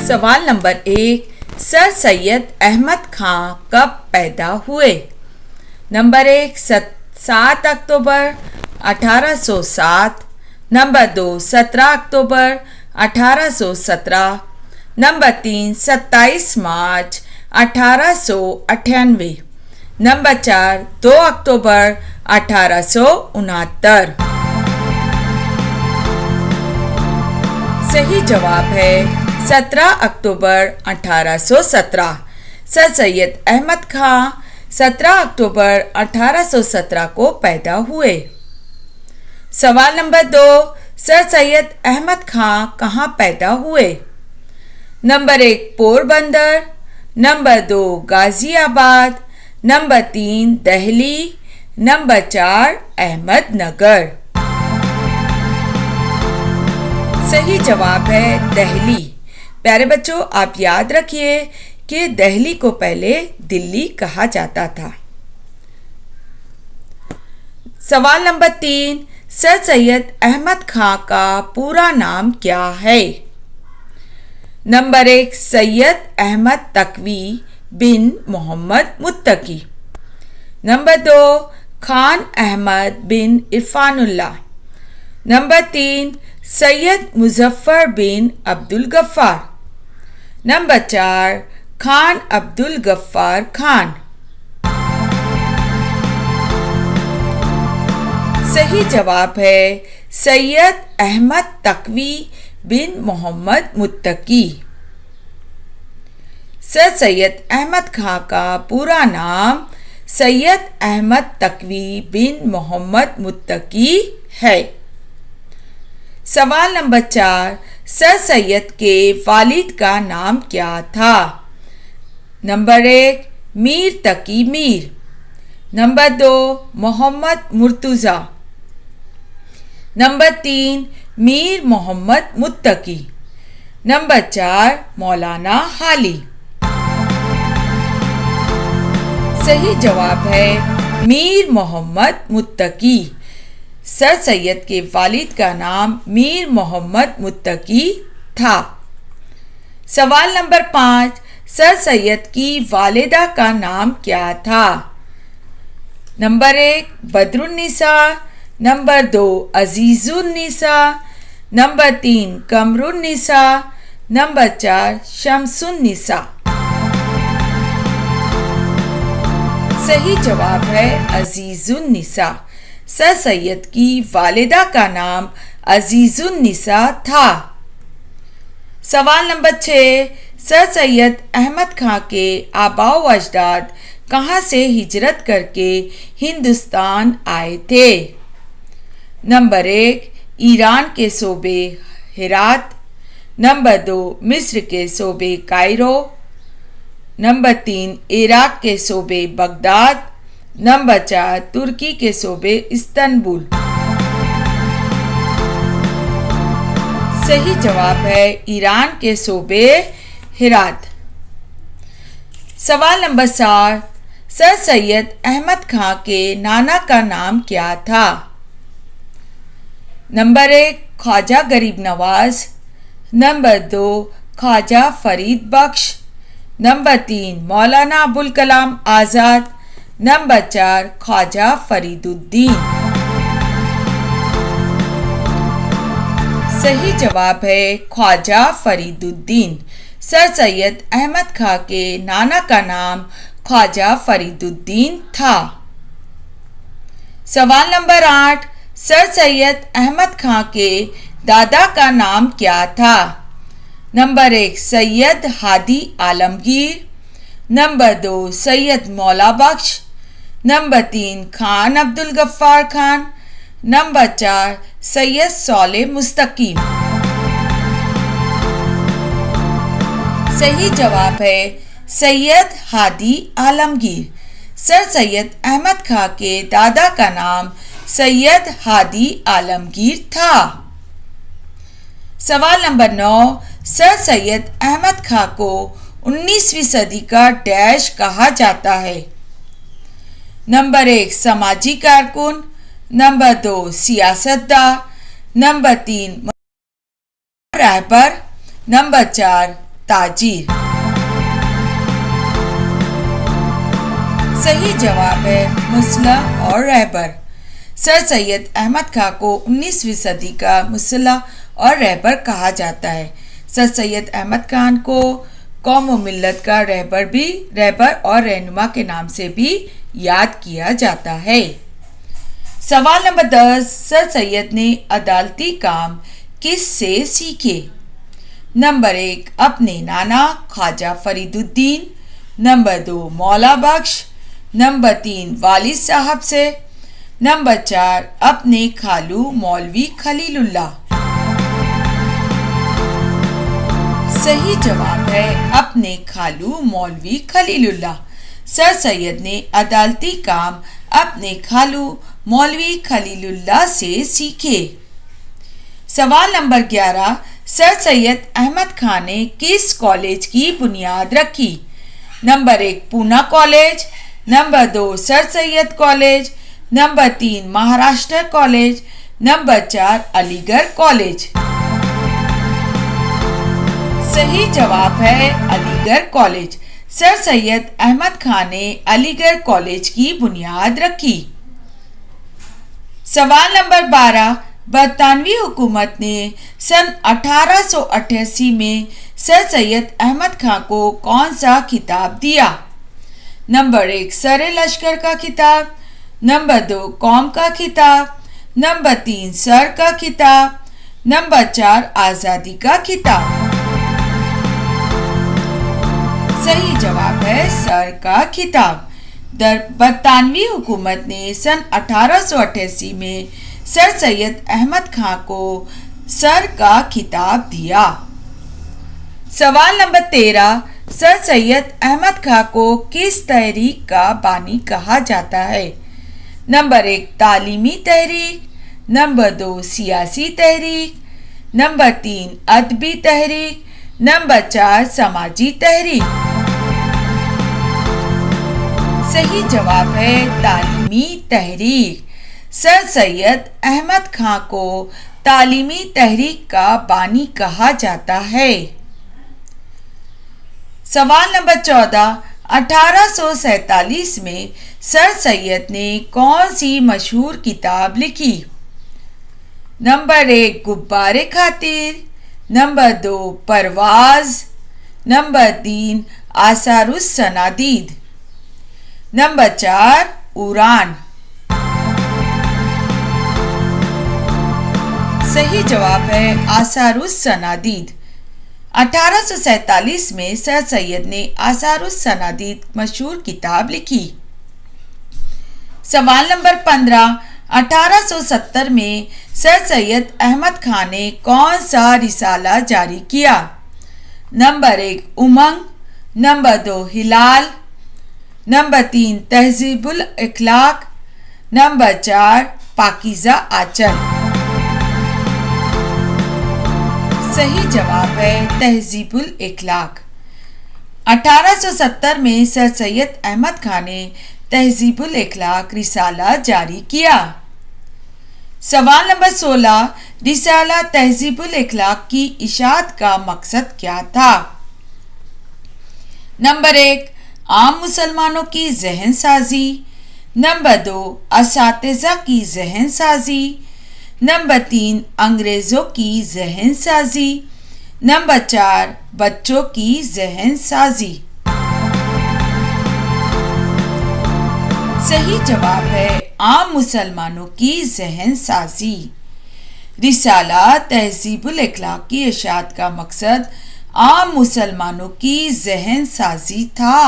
सवाल number 1, sir Syed Ahmad खां कब पैदा हुए? नंबर 1, 7 अक्टूबर 1807। नंबर 2, 17 अक्टूबर 1817। नंबर 3, 27 मार्च 1898। नंबर 4, 2 अक्टूबर 1869। सही जवाब है 17 अक्टूबर 1817। सर सैयद अहमद खां 17 अक्टूबर 1817 को पैदा हुए। सवाल नंबर 2, सर सैयद अहमद खां कहाँ पैदा हुए? Number 1, Porbandar. Number 2, Ghaziabad. Number 3, Delhi. Number 4, Ahmednagar. सही जवाब है दिल्ली। प्यारे बच्चों, आप याद रखिए कि दिल्ली को पहले दिल्ली कहा जाता था। सवाल नंबर 3, सर सैयद अहमद खां का पूरा नाम क्या है? नंबर 1, सैयद अहमद तकवी बिन मोहम्मद मुत्तकी। नंबर 2, खान अहमद बिन इरफानुल्लाह। नंबर 3, सैयद मुजफ्फर बिन अब्दुल गफ्फार। नंबर 4, खान अब्दुल गफ्फार खान। सही जवाब है सैयद अहमद तकवी बिन मोहम्मद मुत्तकी। सर सैयद अहमद खां का पूरा नाम सैयद अहमद तकवी बिन मोहम्मद मुत्तकी है। सवाल नंबर 4, सर सैयद के वालिद का नाम क्या था? Number 1, Mir Taqi Mir. Number 2, Mohammad Murtuza. Number 3, Mir Mohammad Muttaqi. Number 4, Maulana Hali. सही जवाब है मीर मोहम्मद मुत्तकी। सर सैयद के वालिद का नाम मीर मोहम्मद मुत्तकी था। सवाल नंबर 5, सर सैयद की वालिदा का नाम क्या था? Number 1, Badrunnisa. Number 2, Azizunnisa. Number 3, Qamrunnisa. Number 4, Shamsunnisa. सही जवाब है अजीजुन्निसा। सर सैयद की वालिदा का नाम अजीजुन्निसा था। सवाल नंबर 6, सर सैयद अहमद खां के आबाओ अजदाद कहाँ से हिजरत करके हिंदुस्तान आए थे? नंबर 1, ईरान के सूबे हेरात। नंबर 2, मिस्र के सूबे कायरो। नंबर 3, इराक के सूबे बगदाद। नंबर 4, तुर्की के सूबे इस्तांबुल। सही जवाब है ईरान के सूबे हेरात। सवाल नंबर 7, सर सैयद अहमद खां के नाना का नाम क्या था? नंबर 1, ख्वाजा गरीब नवाज। नंबर 2, ख्वाजा फरीद बख्श। नंबर 3, मौलाना अबुल कलाम आज़ाद। नंबर 4, ख्वाजा फरीदुद्दीन। सही जवाब है ख्वाजा फरीदुद्दीन। सर सैयद अहमद खां के नाना का नाम ख्वाजा फरीदुद्दीन था। सवाल नंबर 8, सर सैयद अहमद खां के दादा का नाम क्या था? नंबर 1, सैयद हादी आलमगीर। नंबर 2, सैयद मौला बख्श। नंबर 3, खान अब्दुल गफ्फार खान। नंबर 4, सैयद सौले मुस्तकीम। सही जवाब है सैयद हादी आलमगीर। सर सैयद अहमद खां के दादा का नाम सैयद हादी आलमगीर था। सवाल नंबर 9, सर सैयद अहमद खां को 19वीं सदी का डैश कहा जाता है? नंबर 1, समाजी कारकुन। नंबर 2, सियासतदान। नंबर 3, रहबर। नंबर 4, ताजिर। सही जवाब है मुसल्ला और रहबर। सर सैयद अहमद खां को 19वीं सदी का मुसल्ला और रहबर कहा जाता है। सर सैयद अहमद खान को कौम व मिल्लत का रहबर और रहनुमा के नाम से भी याद किया जाता है। सवाल नंबर 10, सर सैयद ने अदालती काम किस से सीखे? नंबर 1, अपने नाना ख्वाजा फरीदुद्दीन। नंबर 2, मौला बख्श। नंबर 3, वालिद साहब से। नंबर 4, अपने खालू मौलवी खलीलुल्लाह। सही जवाब है अपने खालू मौलवी खलीलुल्लाह। सर सैयद ने अदालती काम अपने खालू मौलवी खलीलुल्लाह से सीखे। सवाल नंबर 11, सर सैयद अहमद खान ने किस कॉलेज की बुनियाद रखी? Number 1, Poona college. Number 2, sir Syed college. Number 3, Maharashtra college. Number 4, Aligarh college. सही जवाब है अलीगढ़ कॉलेज। सर सैयद अहमद खान ने अलीगढ़ कॉलेज की बुनियाद रखी। सवाल नंबर 12, बरतानवी हुकूमत ने सन 1888 में सर सैयद अहमद खान को कौन सा खिताब दिया? नंबर 1, सर लश्कर का खिताब। नंबर 2, कौम का खिताब। नंबर 3, सर का खिताब। नंबर 4, आज़ादी का खिताब। सही जवाब है सर का खिताब। बरतानवी हुकूमत ने सन 1888 में सर सैयद अहमद खान को सर का खिताब दिया। सवाल नंबर 13, सर सैयद अहमद खान को किस तहरीक का बानी कहा जाता है? नंबर 1, तालीमी तहरीक। नंबर 2, सियासी तहरीक। नंबर 3, अदबी तहरीक। नंबर 4, समाजी तहरीक। सही जवाब है तालीमी तहरीक। सर सैयद अहमद खान को तालीमी तहरीक का बानी कहा जाता है। सवाल नंबर 14, 1847 में सर सैयद ने कौन सी मशहूर किताब लिखी? नंबर 1, गुब्बारे खातिर। नंबर 2, परवाज। नंबर 3, आसारुस सनादीद। नंबर 4, उड़ान। सही जवाब है आसारुस सनादीद। 1847 में सर सैयद ने आसारुस सनादीद मशहूर किताब लिखी। सवाल नंबर 15, 1870 में सर सैयद अहमद खान ने कौन सा रिसाला जारी किया? नंबर 1, उमंग। नंबर 2, हिलाल। नंबर 3, तहजीबुल इखलाक। नंबर 4, पाकीज़ा आंचल। सही जवाब है तहजीबुल इखलाक। 1870 में सर सैयद अहमद खान ने तहजीबुल इखलाक रिसाला जारी किया। सवाल नंबर 16, रिसाला तहजीबुल इखलाक की इशाअत का मकसद क्या था? नंबर 1, आम मुसलमानों की जहन साजी। नंबर 2, असातिज़ा की जहन साजी। नंबर 3, अंग्रेज़ों की जहन साजी। नंबर 4, बच्चों की जहन साजी। सही जवाब है आम मुसलमानों की जहन साजी। रिसाला तहजीबुल इखलाक की इशाअत का मकसद आम मुसलमानों की जहन साजी था।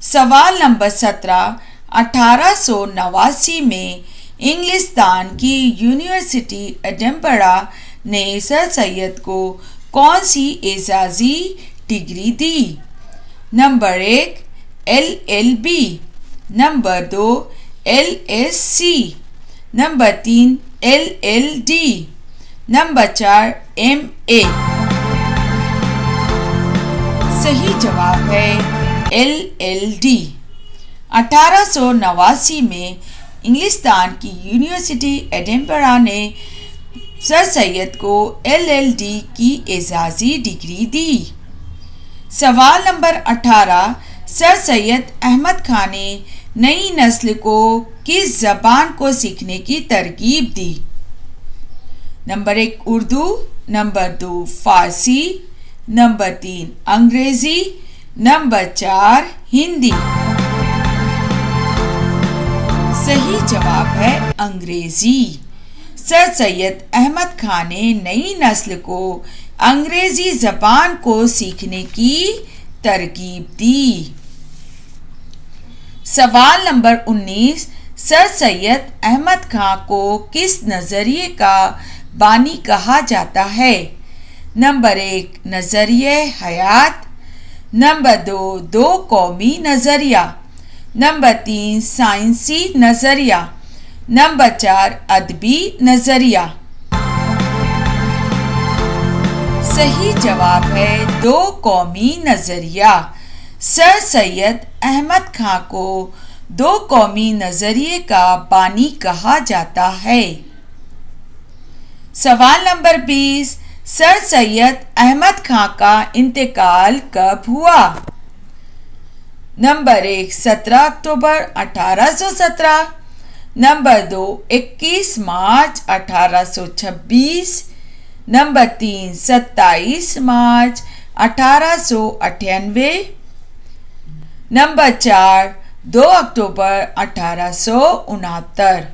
सवाल नंबर 17, 1889 में इंग्लिस्तान की यूनिवर्सिटी एडिनबरा ने सर सैयद को कौन सी एजाजी डिग्री दी? Number 1, LLB। Number 2, LSc। Number 3, LLD। Number 4, MA। सही जवाब है LLD। 1889 में इंग्लिस्तान की यूनिवर्सिटी एडिनबरा ने सर सैयद को LLD की एजाज़ी डिग्री दी। सवाल नंबर 18, सर सैयद अहमद खान ने नई नस्ल को किस ज़बान को सीखने की तरगीब दी? नंबर 1 उर्दू, नंबर 2 फारसी, नंबर 3 अंग्रेज़ी, नंबर 4 हिंदी। सही जवाब है अंग्रेज़ी। सर सैयद अहमद खान ने नई नस्ल को अंग्रेज़ी ज़बान को सीखने की तरगीब दी। सवाल नंबर 19, सर सैयद अहमद खान को किस नज़रिए का बानी कहा जाता है? नंबर 1 नज़रिए हयात, नंबर 2 दो कौमी नज़रिया, नंबर 3 साइंसी नज़रिया, नंबर 4 अदबी नज़रिया। सही जवाब है दो कौमी नज़रिया। सर सैयद अहमद खान को दो कौमी नज़रिए का बानी कहा जाता है। सवाल नंबर 20, सर सैयद अहमद खान का इंतकाल कब हुआ? नंबर 1 17 अक्टूबर 1817, नंबर 2 21 मार्च 1826, नंबर 3 27 मार्च 1898, नंबर 4 2 अक्टूबर 1869।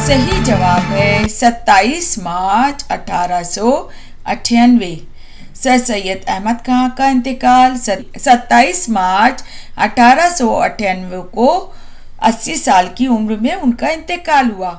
सही जवाब है 27 मार्च 1898। सर सैयद अहमद खान का इंतकाल 27 मार्च 1898 को 80 साल की उम्र में उनका इंतकाल हुआ।